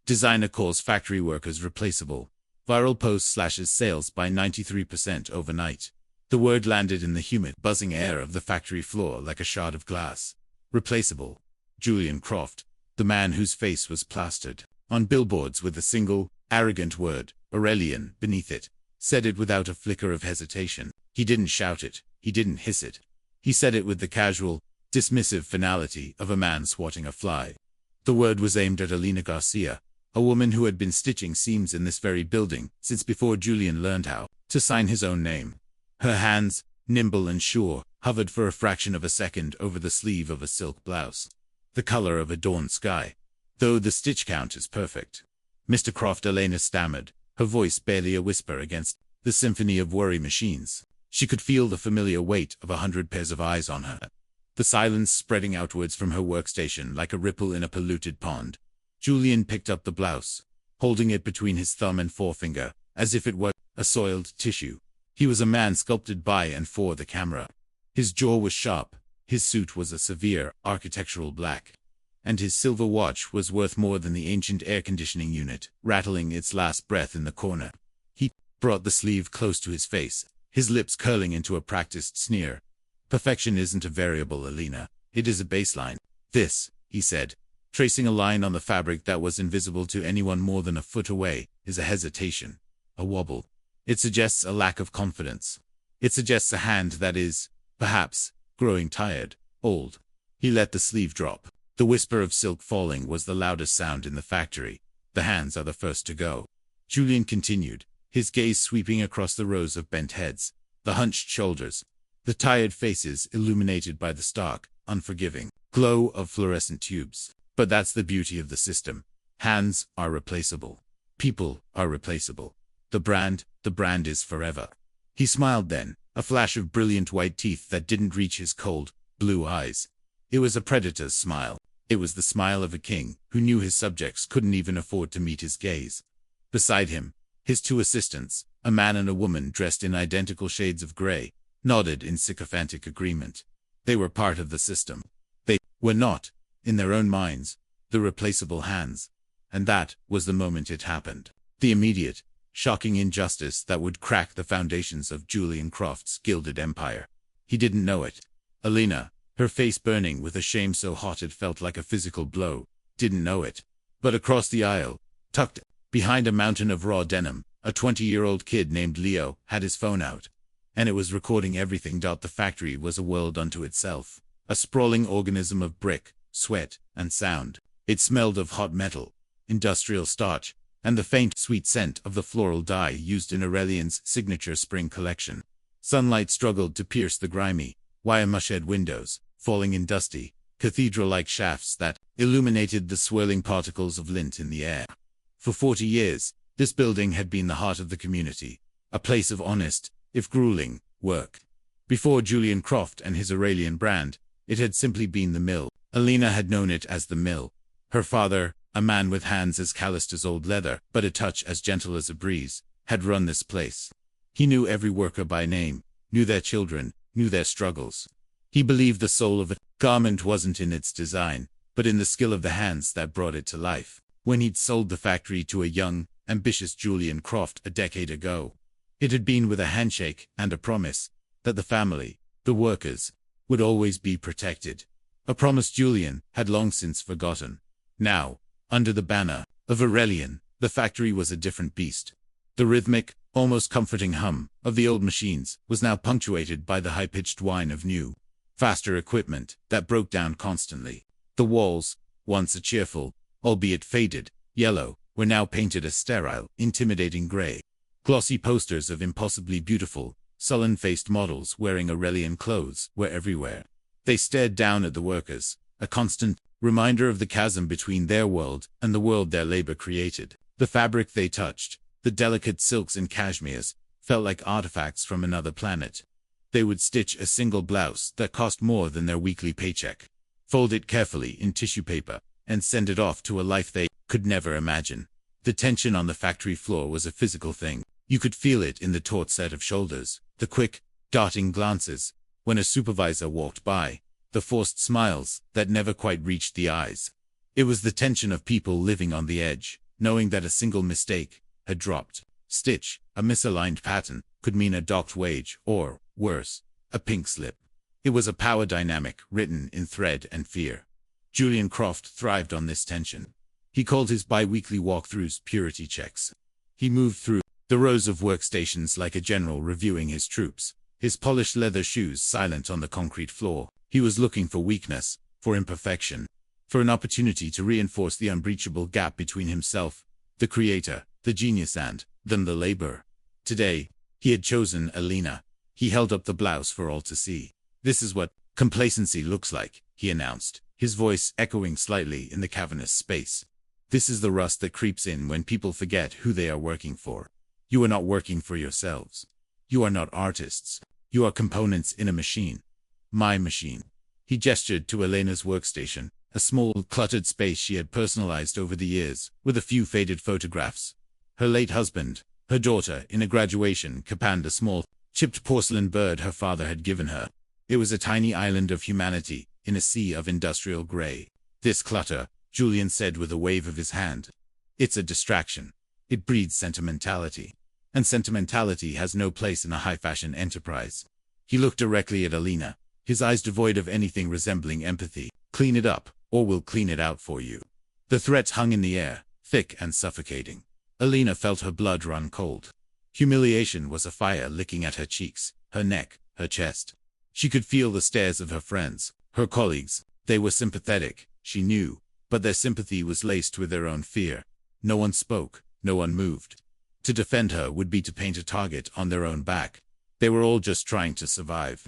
Designer calls factory workers replaceable. Viral post slashes sales by 93% overnight. The word landed in the humid, buzzing air of the factory floor like a shard of glass. Replaceable. Julian Croft, the man whose face was plastered on billboards with a single, arrogant word, Aurelian, beneath it, said it without a flicker of hesitation. He didn't shout it. He didn't hiss it. He said it with the casual, dismissive finality of a man swatting a fly. The word was aimed at Alina Garcia, a woman who had been stitching seams in this very building since before Julian learned how to sign his own name. Her hands, nimble and sure, hovered for a fraction of a second over the sleeve of a silk blouse, the color of a dawn sky, though the stitch count is perfect. Mr. Croft, Elena stammered, her voice barely a whisper against the symphony of worry machines. She could feel the familiar weight of 100 pairs of eyes on her, the silence spreading outwards from her workstation like a ripple in a polluted pond. Julian picked up the blouse, holding it between his thumb and forefinger, as if it were a soiled tissue. He was a man sculpted by and for the camera. His jaw was sharp, his suit was a severe, architectural black, and his silver watch was worth more than the ancient air conditioning unit, rattling its last breath in the corner. He brought the sleeve close to his face, his lips curling into a practiced sneer. Perfection isn't a variable, Alina. It is a baseline. This, he said, tracing a line on the fabric that was invisible to anyone more than a foot away, is a hesitation, a wobble. It suggests a lack of confidence. It suggests a hand that is, perhaps, growing tired, old. He let the sleeve drop. The whisper of silk falling was the loudest sound in the factory. The hands are the first to go. Julian continued, his gaze sweeping across the rows of bent heads, the hunched shoulders, the tired faces illuminated by the stark, unforgiving glow of fluorescent tubes. But that's the beauty of the system. Hands are replaceable. People are replaceable. The brand is forever. He smiled then, a flash of brilliant white teeth that didn't reach his cold, blue eyes. It was a predator's smile. It was the smile of a king who knew his subjects couldn't even afford to meet his gaze. Beside him, his two assistants, a man and a woman dressed in identical shades of gray, nodded in sycophantic agreement. They were part of the system. They were not, in their own minds, the replaceable hands. And that was the moment it happened. The immediate, shocking injustice that would crack the foundations of Julian Croft's gilded empire. He didn't know it. Alina, her face burning with a shame so hot it felt like a physical blow, didn't know it. But across the aisle, tucked behind a mountain of raw denim, a 20-year-old kid named Leo had his phone out. And it was recording everything. The factory was a world unto itself. A sprawling organism of brick, sweat, and sound. It smelled of hot metal, industrial starch, and the faint, sweet scent of the floral dye used in Aurelian's signature spring collection. Sunlight struggled to pierce the grimy, wire-mushed windows, falling in dusty, cathedral-like shafts that illuminated the swirling particles of lint in the air. For 40 years, this building had been the heart of the community, a place of honest, if grueling, work. Before Julian Croft and his Aurelian brand, it had simply been the mill. Alina had known it as the mill. Her father, a man with hands as calloused as old leather, but a touch as gentle as a breeze, had run this place. He knew every worker by name, knew their children, knew their struggles. He believed the soul of a garment wasn't in its design, but in the skill of the hands that brought it to life. When he'd sold the factory to a young, ambitious Julian Croft a decade ago, it had been with a handshake and a promise that the family, the workers, would always be protected. A promise Julian had long since forgotten. Now, under the banner of Aurelian, the factory was a different beast. The rhythmic, almost comforting hum of the old machines was now punctuated by the high-pitched whine of new, faster equipment that broke down constantly. The walls, once a cheerful, albeit faded, yellow, were now painted a sterile, intimidating gray. Glossy posters of impossibly beautiful, sullen-faced models wearing Aurelian clothes were everywhere. They stared down at the workers, a constant reminder of the chasm between their world and the world their labor created. The fabric they touched, the delicate silks and cashmeres, felt like artifacts from another planet. They would stitch a single blouse that cost more than their weekly paycheck, fold it carefully in tissue paper, and send it off to a life they could never imagine. The tension on the factory floor was a physical thing. You could feel it in the taut set of shoulders, the quick, darting glances when a supervisor walked by, the forced smiles that never quite reached the eyes. It was the tension of people living on the edge, knowing that a single mistake had dropped stitch, a misaligned pattern, could mean a docked wage or, worse, a pink slip. It was a power dynamic written in thread and fear. Julian Croft thrived on this tension. He called his bi-weekly walkthroughs purity checks. He moved through the rows of workstations like a general reviewing his troops, his polished leather shoes silent on the concrete floor. He was looking for weakness, for imperfection, for an opportunity to reinforce the unbreachable gap between himself, the creator, the genius, and them, the laborer. Today, he had chosen Alina. He held up the blouse for all to see. "This is what complacency looks like," he announced, his voice echoing slightly in the cavernous space. "This is the rust that creeps in when people forget who they are working for. You are not working for yourselves. You are not artists. You are components in a machine. My machine." He gestured to Elena's workstation, a small, cluttered space she had personalized over the years, with a few faded photographs. Her late husband, her daughter in a graduation cap, and a small, chipped porcelain bird her father had given her. It was a tiny island of humanity, in a sea of industrial gray. "This clutter," Julian said with a wave of his hand. "It's a distraction. It breeds sentimentality. And sentimentality has no place in a high-fashion enterprise." He looked directly at Alina, his eyes devoid of anything resembling empathy. "Clean it up, or we'll clean it out for you." The threats hung in the air, thick and suffocating. Alina felt her blood run cold. Humiliation was a fire licking at her cheeks, her neck, her chest. She could feel the stares of her friends, her colleagues. They were sympathetic, she knew, but their sympathy was laced with their own fear. No one spoke, no one moved. To defend her would be to paint a target on their own back. They were all just trying to survive.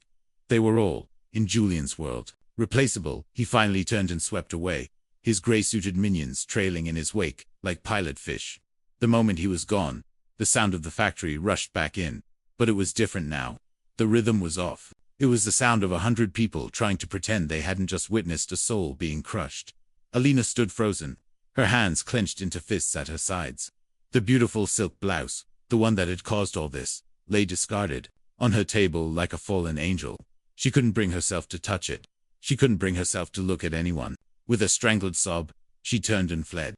They were all, in Julian's world, replaceable. He finally turned and swept away, his gray-suited minions trailing in his wake, like pilot fish. The moment he was gone, the sound of the factory rushed back in. But it was different now. The rhythm was off. It was the sound of 100 people trying to pretend they hadn't just witnessed a soul being crushed. Alina stood frozen, her hands clenched into fists at her sides. The beautiful silk blouse, the one that had caused all this, lay discarded, on her table like a fallen angel. She couldn't bring herself to touch it. She couldn't bring herself to look at anyone. With a strangled sob, she turned and fled,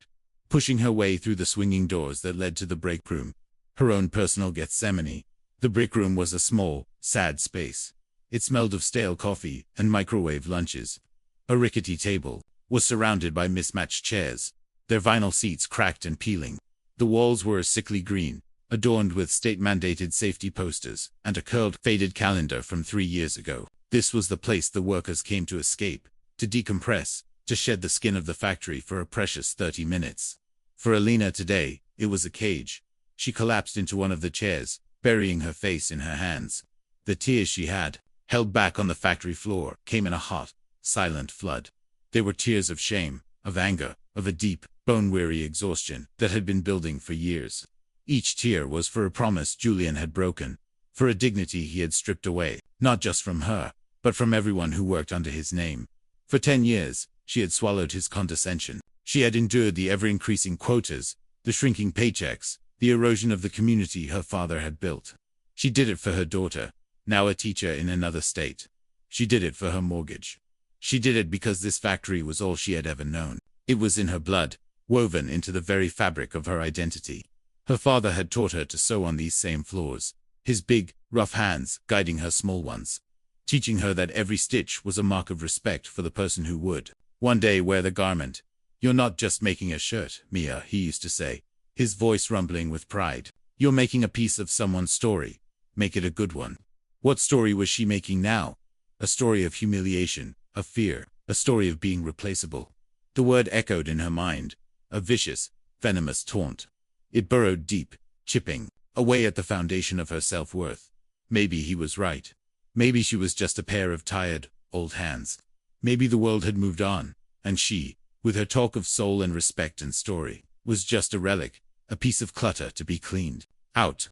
pushing her way through the swinging doors that led to the break room, her own personal Gethsemane. The break room was a small, sad space. It smelled of stale coffee and microwave lunches. A rickety table was surrounded by mismatched chairs, their vinyl seats cracked and peeling. The walls were a sickly green, adorned with state-mandated safety posters and a curled, faded calendar from 3 years ago. This was the place the workers came to escape, to decompress, to shed the skin of the factory for a precious 30 minutes. For Alina today, it was a cage. She collapsed into one of the chairs, burying her face in her hands. The tears she had held back on the factory floor came in a hot, silent flood. They were tears of shame, of anger, of a deep, bone-weary exhaustion that had been building for years. Each tear was for a promise Julian had broken, for a dignity he had stripped away, not just from her, but from everyone who worked under his name. For 10 years, she had swallowed his condescension. She had endured the ever-increasing quotas, the shrinking paychecks, the erosion of the community her father had built. She did it for her daughter, now a teacher in another state. She did it for her mortgage. She did it because this factory was all she had ever known. It was in her blood, woven into the very fabric of her identity. Her father had taught her to sew on these same floors, his big, rough hands guiding her small ones, teaching her that every stitch was a mark of respect for the person who would one day wear the garment. "You're not just making a shirt, Mia," he used to say, his voice rumbling with pride. "You're making a piece of someone's story. Make it a good one." What story was she making now? A story of humiliation, of fear, a story of being replaceable. The word echoed in her mind, a vicious, venomous taunt. It burrowed deep, chipping away at the foundation of her self-worth. Maybe he was right. Maybe she was just a pair of tired, old hands. Maybe the world had moved on, and she, with her talk of soul and respect and story, was just a relic, a piece of clutter to be cleaned out.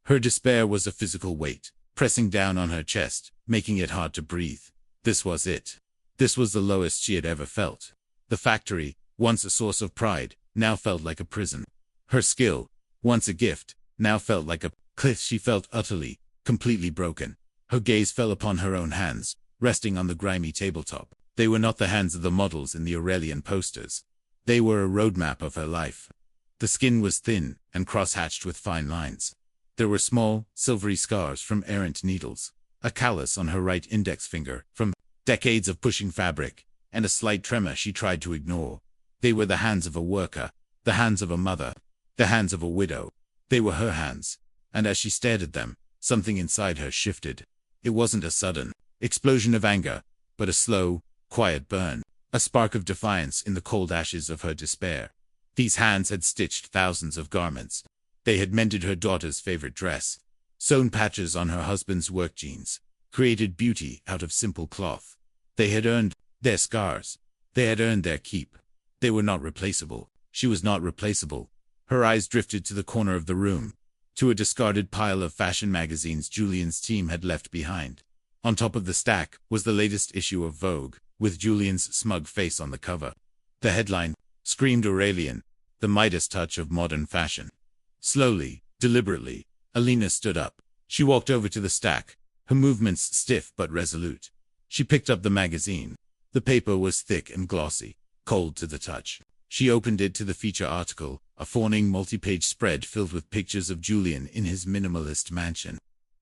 Her despair was a physical weight, pressing down on her chest, making it hard to breathe. This was it. This was the lowest she had ever felt. The factory, once a source of pride, now felt like a prison. Her skill, once a gift, now felt like a cliff. She felt utterly, completely broken. Her gaze fell upon her own hands, resting on the grimy tabletop. They were not the hands of the models in the Aurelian posters. They were a roadmap of her life. The skin was thin and cross-hatched with fine lines. There were small, silvery scars from errant needles, a callus on her right index finger from decades of pushing fabric, and a slight tremor she tried to ignore. They were the hands of a worker, the hands of a mother, the hands of a widow. They were her hands, and as she stared at them, something inside her shifted. It wasn't a sudden explosion of anger, but a slow, quiet burn, a spark of defiance in the cold ashes of her despair. These hands had stitched thousands of garments. They had mended her daughter's favorite dress, sewn patches on her husband's work jeans, created beauty out of simple cloth. They had earned their scars. They had earned their keep. They were not replaceable. She was not replaceable. Her eyes drifted to the corner of the room, to a discarded pile of fashion magazines Julian's team had left behind. On top of the stack was the latest issue of Vogue, with Julian's smug face on the cover. The headline screamed Aurelian, the Midas touch of modern fashion. Slowly, deliberately, Alina stood up. She walked over to the stack, her movements stiff but resolute. She picked up the magazine. The paper was thick and glossy, cold to the touch. She opened it to the feature article, a fawning multi-page spread filled with pictures of Julian in his minimalist mansion,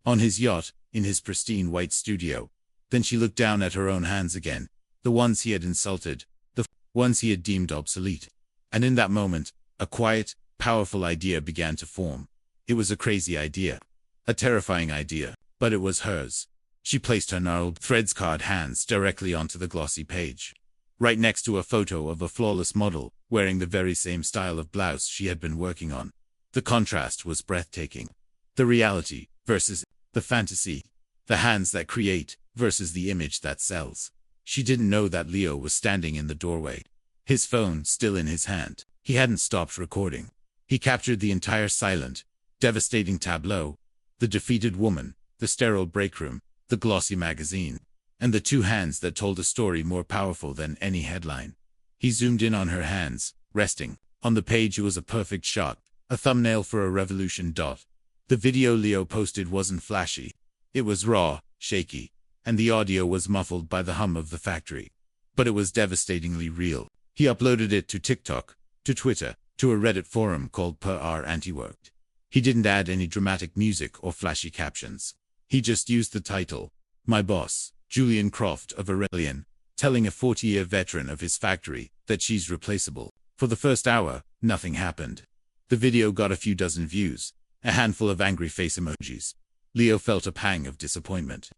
on his yacht, in his pristine white studio. Then she looked down at her own hands again, the ones he had insulted, the ones he had deemed obsolete. And in that moment, a quiet, powerful idea began to form. It was a crazy idea, a terrifying idea, but it was hers. She placed her gnarled, thread-scarred hands directly onto the glossy page, right next to a photo of a flawless model, wearing the very same style of blouse she had been working on. The contrast was breathtaking. The reality versus the fantasy. The hands that create versus the image that sells. She didn't know that Leo was standing in the doorway, his phone still in his hand. He hadn't stopped recording. He captured the entire silent, devastating tableau, the defeated woman, the sterile breakroom, the glossy magazine, and the two hands that told a story more powerful than any headline. He zoomed in on her hands, resting. On the page it was a perfect shot, a thumbnail for a revolution dot. The video Leo posted wasn't flashy. It was raw, shaky, and the audio was muffled by the hum of the factory. But it was devastatingly real. He uploaded it to TikTok, to Twitter, to a Reddit forum called Per R Antiworked. He didn't add any dramatic music or flashy captions. He just used the title, My Boss, Julian Croft of Aurelian, telling a 40-year veteran of his factory that she's replaceable. For the first hour, nothing happened. The video got a few dozen views, a handful of angry face emojis. Leo felt a pang of disappointment.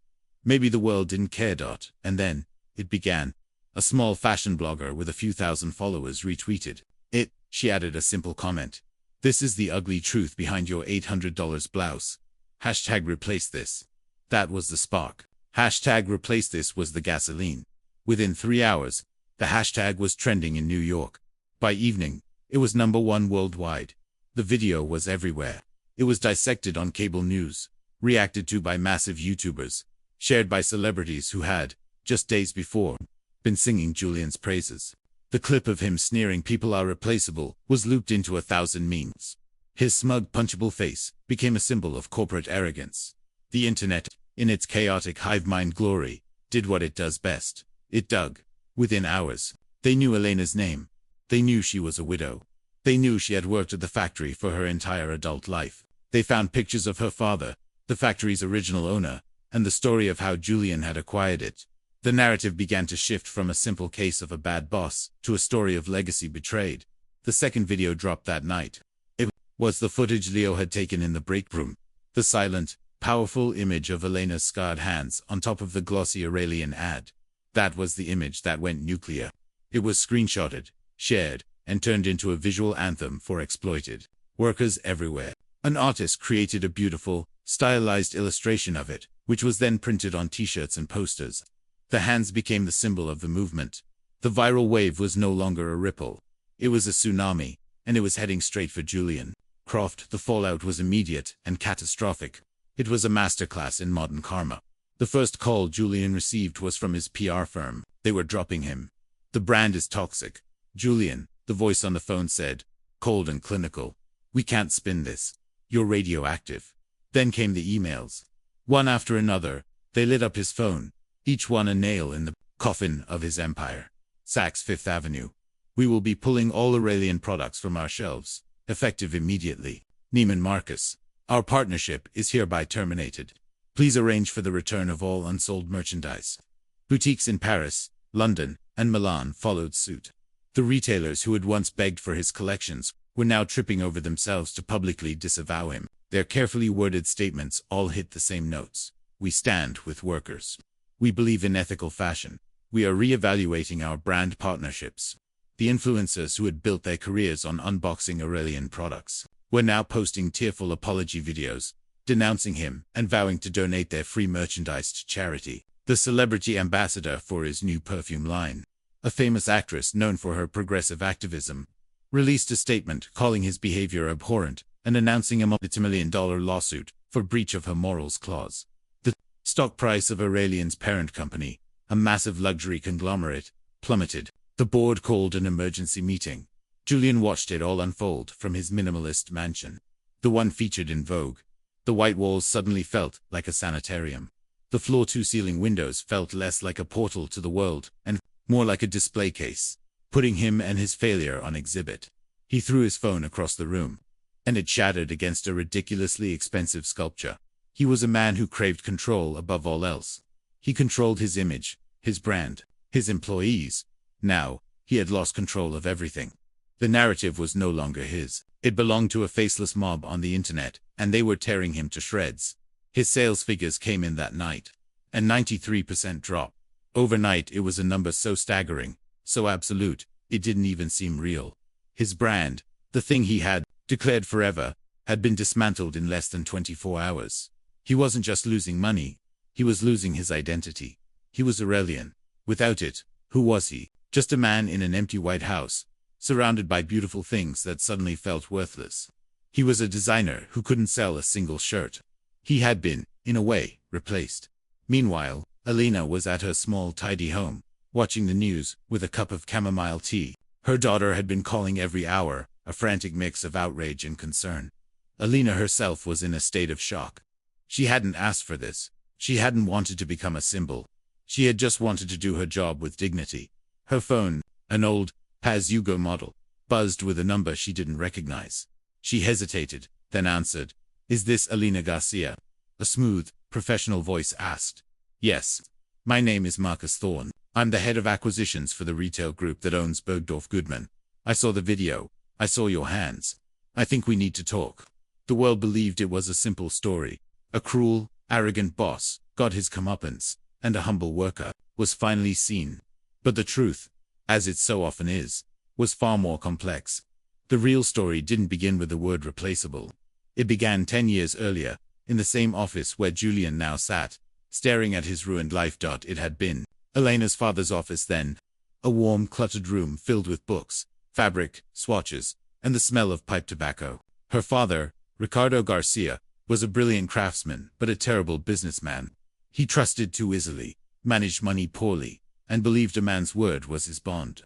Maybe the world didn't care. And then, it began. A small fashion blogger with a few thousand followers retweeted it. She added a simple comment. This is the ugly truth behind your $800 blouse. Hashtag replace this. That was the spark. Hashtag replace this was the gasoline. Within 3 hours, the hashtag was trending in New York. By evening, it was #1 worldwide. The video was everywhere. It was dissected on cable news, reacted to by massive YouTubers, shared by celebrities who had, just days before, been singing Julian's praises. The clip of him sneering people are replaceable was looped into 1,000 memes. His smug, punchable face became a symbol of corporate arrogance. The internet, in its chaotic hive-mind glory, did what it does best. It dug. Within hours, they knew Elena's name. They knew she was a widow. They knew she had worked at the factory for her entire adult life. They found pictures of her father, the factory's original owner, and the story of how Julian had acquired it. The narrative began to shift from a simple case of a bad boss to a story of legacy betrayed. The second video dropped that night. It was the footage Leo had taken in the break room. The silent, powerful image of Elena's scarred hands on top of the glossy Aurelian ad. That was the image that went nuclear. It was screenshotted, shared, and turned into a visual anthem for exploited workers everywhere. An artist created a beautiful, stylized illustration of it, which was then printed on t-shirts and posters. The hands became the symbol of the movement. The viral wave was no longer a ripple. It was a tsunami, and it was heading straight for Julian Croft. The fallout was immediate and catastrophic. It was a masterclass in modern karma. The first call Julian received was from his PR firm. They were dropping him. The brand is toxic. Julian, the voice on the phone said, cold and clinical. We can't spin this. You're radioactive. Then came the emails. One after another, they lit up his phone, each one a nail in the coffin of his empire. Saks Fifth Avenue. We will be pulling all Aurelian products from our shelves. effective immediately. Neiman Marcus. Our partnership is hereby terminated. Please arrange for the return of all unsold merchandise. Boutiques in Paris, London, and Milan followed suit. The retailers who had once begged for his collections were now tripping over themselves to publicly disavow him. Their carefully worded statements all hit the same notes. We stand with workers. We believe in ethical fashion. We are re-evaluating our brand partnerships. The influencers who had built their careers on unboxing Aurelian products were now posting tearful apology videos, denouncing him and vowing to donate their free merchandise to charity. The celebrity ambassador for his new perfume line, a famous actress known for her progressive activism, released a statement calling his behavior abhorrent and announcing a multi-million-dollar lawsuit for breach of her morals clause. The stock price of Aurelian's parent company, a massive luxury conglomerate, plummeted. The board called an emergency meeting. Julian watched it all unfold from his minimalist mansion, the one featured in Vogue. The white walls suddenly felt like a sanitarium. The floor-to-ceiling windows felt less like a portal to the world and more like a display case, putting him and his failure on exhibit. He threw his phone across the room, and it shattered against a ridiculously expensive sculpture. He was a man who craved control above all else. He controlled his image, his brand, his employees. Now, he had lost control of everything. The narrative was no longer his. It belonged to a faceless mob on the internet, and they were tearing him to shreds. His sales figures came in that night. A 93% drop. Overnight, it was a number so staggering, so absolute, it didn't even seem real. His brand, the thing he had declared forever, had been dismantled in less than 24 hours. He wasn't just losing money, he was losing his identity. He was Aurelian. Without it, who was he? Just a man in an empty White House, surrounded by beautiful things that suddenly felt worthless. He was a designer who couldn't sell a single shirt. He had been, in a way, replaced. Meanwhile, Alina was at her small, tidy home, watching the news with a cup of chamomile tea. Her daughter had been calling every hour, a frantic mix of outrage and concern. Alina herself was in a state of shock. She hadn't asked for this. She hadn't wanted to become a symbol. She had just wanted to do her job with dignity. Her phone, an old Paz Hugo model, buzzed with a number she didn't recognize. She hesitated, then answered. "Is this Alina Garcia?" A smooth, professional voice asked. "Yes. My name is Marcus Thorne. I'm the head of acquisitions for the retail group that owns Bergdorf Goodman. I saw the video. I saw your hands. I think we need to talk." The world believed it was a simple story. A cruel, arrogant boss got his comeuppance, and a humble worker was finally seen. But the truth, as it so often is, was far more complex. The real story didn't begin with the word replaceable. It began 10 years earlier, in the same office where Julian now sat, staring at his ruined life. It had been Elena's father's office then, a warm, cluttered room filled with books, fabric, swatches, and the smell of pipe tobacco. Her father, Ricardo Garcia, was a brilliant craftsman but a terrible businessman. He trusted too easily, managed money poorly, and believed a man's word was his bond.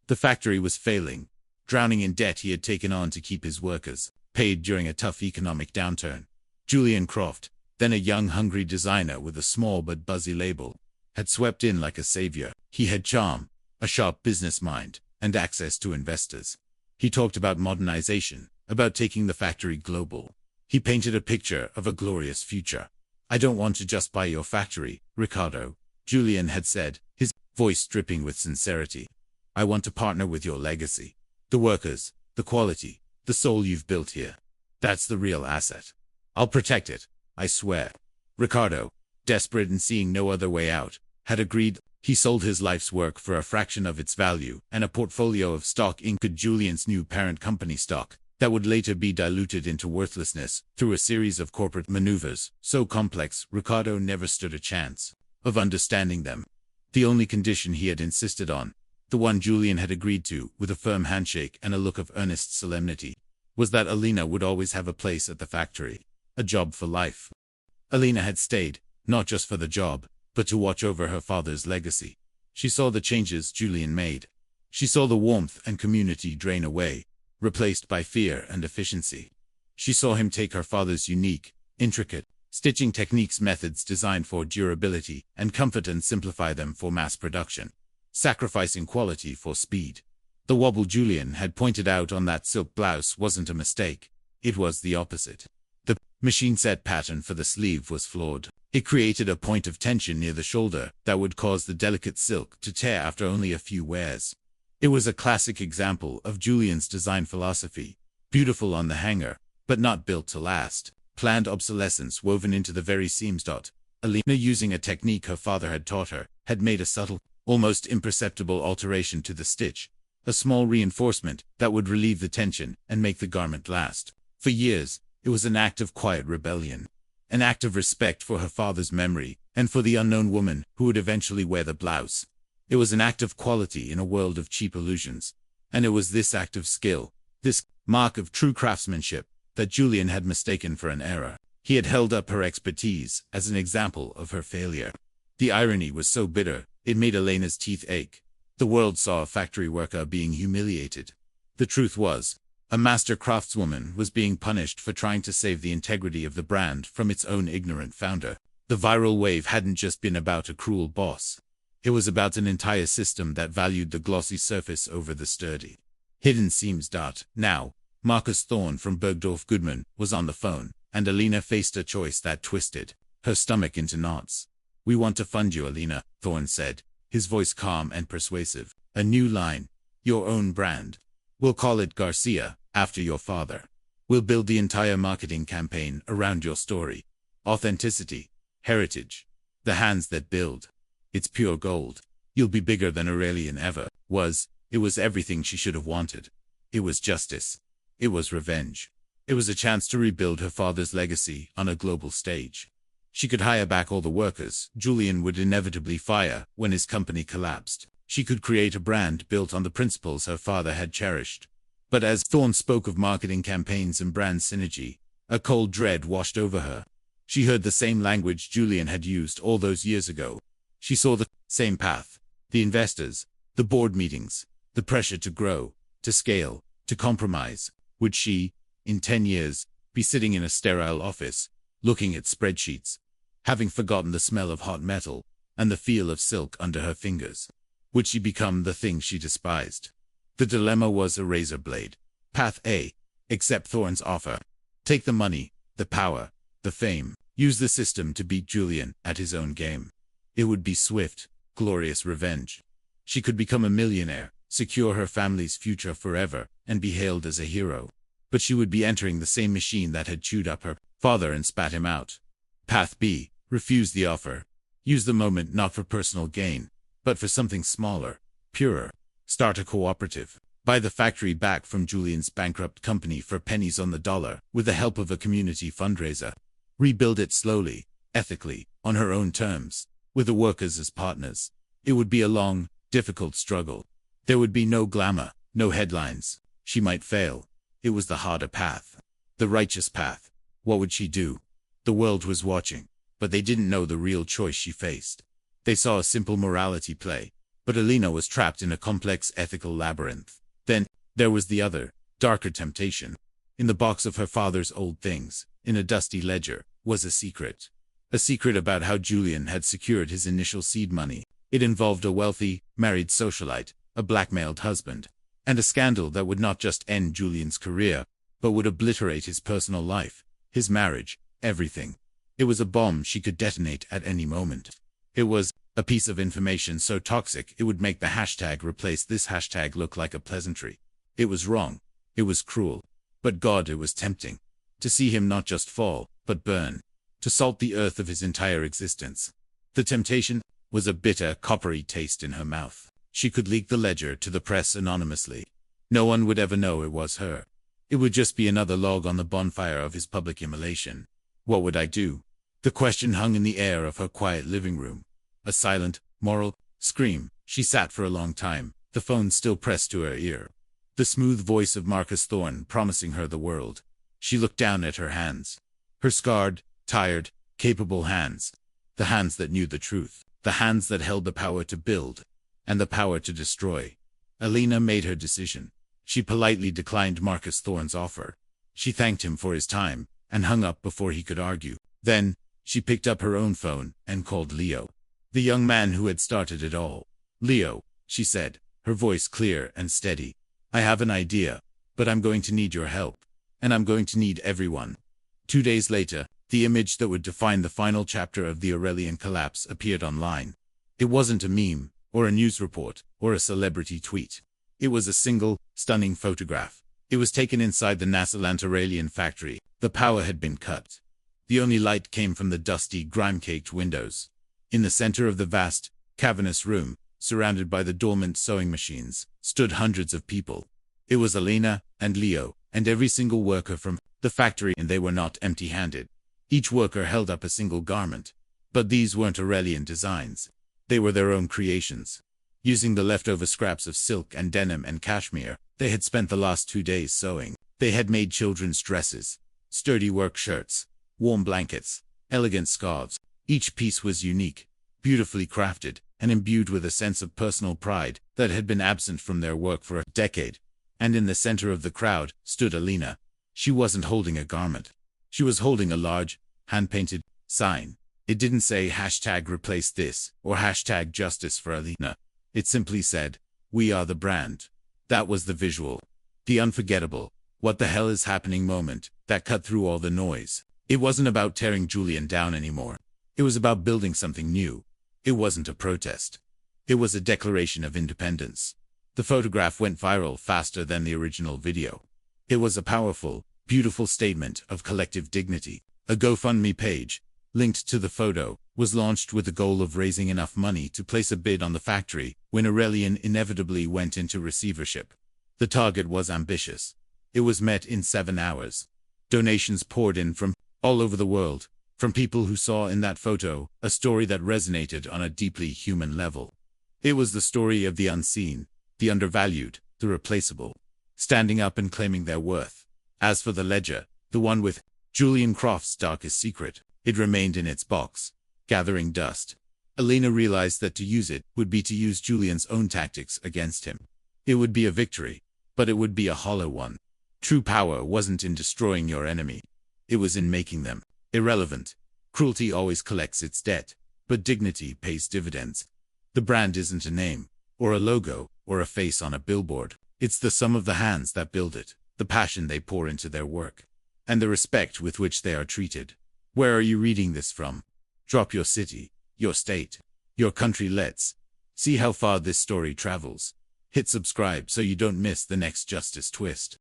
The factory was failing, drowning in debt he had taken on to keep his workers paid during a tough economic downturn. Julian Croft, then a young, hungry designer with a small but buzzy label, had swept in like a savior. He had charm, a sharp business mind, and access to investors. He talked about modernization, about taking the factory global. He painted a picture of a glorious future. "I don't want to just buy your factory, Ricardo," Julian had said, his voice dripping with sincerity. "I want to partner with your legacy. The workers, the quality, the soul you've built here. That's the real asset. I'll protect it, I swear." Ricardo, desperate and seeing no other way out, had agreed. He sold his life's work for a fraction of its value and a portfolio of stock in Julian's new parent company stock that would later be diluted into worthlessness through a series of corporate maneuvers so complex Ricardo never stood a chance of understanding them. The only condition he had insisted on, the one Julian had agreed to with a firm handshake and a look of earnest solemnity, was that Alina would always have a place at the factory, a job for life. Alina had stayed, not just for the job, but to watch over her father's legacy. She saw the changes Julian made. She saw the warmth and community drain away, replaced by fear and efficiency. She saw him take her father's unique, intricate, stitching techniques, methods designed for durability and comfort, and simplify them for mass production, sacrificing quality for speed. The wobble Julian had pointed out on that silk blouse wasn't a mistake. It was the opposite. The machine-set pattern for the sleeve was flawed. It created a point of tension near the shoulder that would cause the delicate silk to tear after only a few wears. It was a classic example of Julian's design philosophy. Beautiful on the hanger, but not built to last. Planned obsolescence woven into the very seams. Alina, using a technique her father had taught her, had made a subtle, almost imperceptible alteration to the stitch. A small reinforcement that would relieve the tension and make the garment last. For years, it was an act of quiet rebellion. An act of respect for her father's memory and for the unknown woman who would eventually wear the blouse. It was an act of quality in a world of cheap illusions. And it was this act of skill, this mark of true craftsmanship, that Julian had mistaken for an error. He had held up her expertise as an example of her failure. The irony was so bitter, it made Elena's teeth ache. The world saw a factory worker being humiliated. The truth was, a master craftswoman was being punished for trying to save the integrity of the brand from its own ignorant founder. The viral wave hadn't just been about a cruel boss. It was about an entire system that valued the glossy surface over the sturdy, hidden seams. Now, Marcus Thorne from Bergdorf Goodman was on the phone, and Alina faced a choice that twisted her stomach into knots. "We want to fund you, Alina," Thorne said, his voice calm and persuasive. "A new line. Your own brand. We'll call it Garcia, after your father. We'll build the entire marketing campaign around your story. Authenticity. Heritage. The hands that build. It's pure gold. You'll be bigger than Aurelian ever was." It was everything she should have wanted. It was justice. It was revenge. It was a chance to rebuild her father's legacy on a global stage. She could hire back all the workers Julian would inevitably fire when his company collapsed. She could create a brand built on the principles her father had cherished. But as Thorne spoke of marketing campaigns and brand synergy, a cold dread washed over her. She heard the same language Julian had used all those years ago. She saw the same path. The investors, the board meetings, the pressure to grow, to scale, to compromise. Would she, in 10 years, be sitting in a sterile office, looking at spreadsheets, having forgotten the smell of hot metal and the feel of silk under her fingers? Would she become the thing she despised? The dilemma was a razor blade. Path A. Accept Thorne's offer. Take the money, the power, the fame. Use the system to beat Julian at his own game. It would be swift, glorious revenge. She could become a millionaire, secure her family's future forever, and be hailed as a hero. But she would be entering the same machine that had chewed up her father and spat him out. Path B. Refuse the offer. Use the moment not for personal gain, but for something smaller, purer. Start a cooperative. Buy the factory back from Julian's bankrupt company for pennies on the dollar with the help of a community fundraiser. Rebuild it slowly, ethically, on her own terms, with the workers as partners. It would be a long, difficult struggle. There would be no glamour, no headlines. She might fail. It was the harder path. The righteous path. What would she do? The world was watching, but they didn't know the real choice she faced. They saw a simple morality play, but Alina was trapped in a complex ethical labyrinth. Then, there was the other, darker temptation. In the box of her father's old things, in a dusty ledger, was a secret. A secret about how Julian had secured his initial seed money. It involved a wealthy, married socialite, a blackmailed husband, and a scandal that would not just end Julian's career, but would obliterate his personal life, his marriage, everything. It was a bomb she could detonate at any moment. It was a piece of information so toxic it would make the hashtag replace this hashtag look like a pleasantry. It was wrong. It was cruel. But God, it was tempting. To see him not just fall, but burn. To salt the earth of his entire existence. The temptation was a bitter, coppery taste in her mouth. She could leak the ledger to the press anonymously. No one would ever know it was her. It would just be another log on the bonfire of his public immolation. What would I do? The question hung in the air of her quiet living room. A silent, moral scream. She sat for a long time, the phone still pressed to her ear. The smooth voice of Marcus Thorne promising her the world. She looked down at her hands. Her scarred, tired, capable hands. The hands that knew the truth. The hands that held the power to build, and the power to destroy. Alina made her decision. She politely declined Marcus Thorne's offer. She thanked him for his time, and hung up before he could argue. Then, she picked up her own phone and called Leo. The young man who had started it all. "Leo," she said, her voice clear and steady. I have an idea, but I'm going to need your help. And I'm going to need everyone. 2 days later, the image that would define the final chapter of the Aurelian collapse appeared online. It wasn't a meme, or a news report, or a celebrity tweet. It was a single, stunning photograph. It was taken inside the NASA Aurelian factory. The power had been cut. The only light came from the dusty, grime-caked windows. In the center of the vast, cavernous room, surrounded by the dormant sewing machines, stood hundreds of people. It was Elena and Leo, and every single worker from the factory, and they were not empty-handed. Each worker held up a single garment. But these weren't Aurelian designs. They were their own creations. Using the leftover scraps of silk and denim and cashmere they had spent the last 2 days sewing, they had made children's dresses, sturdy work shirts, warm blankets, elegant scarves. Each piece was unique, beautifully crafted, and imbued with a sense of personal pride that had been absent from their work for a decade. And in the center of the crowd stood Elena. She wasn't holding a garment. She was holding a large, hand-painted sign. It didn't say #replace this or #justice for Elena. It simply said, "We are the brand." That was the visual. The unforgettable, "What the hell is happening" moment that cut through all the noise. It wasn't about tearing Julian down anymore. It was about building something new. It wasn't a protest. It was a declaration of independence. The photograph went viral faster than the original video. It was a powerful, beautiful statement of collective dignity. A GoFundMe page, linked to the photo, was launched with the goal of raising enough money to place a bid on the factory when Aurelian inevitably went into receivership. The target was ambitious. It was met in 7 hours. Donations poured in from all over the world, from people who saw in that photo a story that resonated on a deeply human level. It was the story of the unseen, the undervalued, the replaceable, standing up and claiming their worth. As for the ledger, the one with Julian Croft's darkest secret, it remained in its box, gathering dust. Elena realized that to use it would be to use Julian's own tactics against him. It would be a victory, but it would be a hollow one. True power wasn't in destroying your enemy. It was in making them irrelevant. Cruelty always collects its debt, but dignity pays dividends. The brand isn't a name, or a logo, or a face on a billboard. It's the sum of the hands that build it, the passion they pour into their work, and the respect with which they are treated. Where are you reading this from? Drop your city, your state, your country. Let's see how far this story travels. Hit subscribe so you don't miss the next justice twist.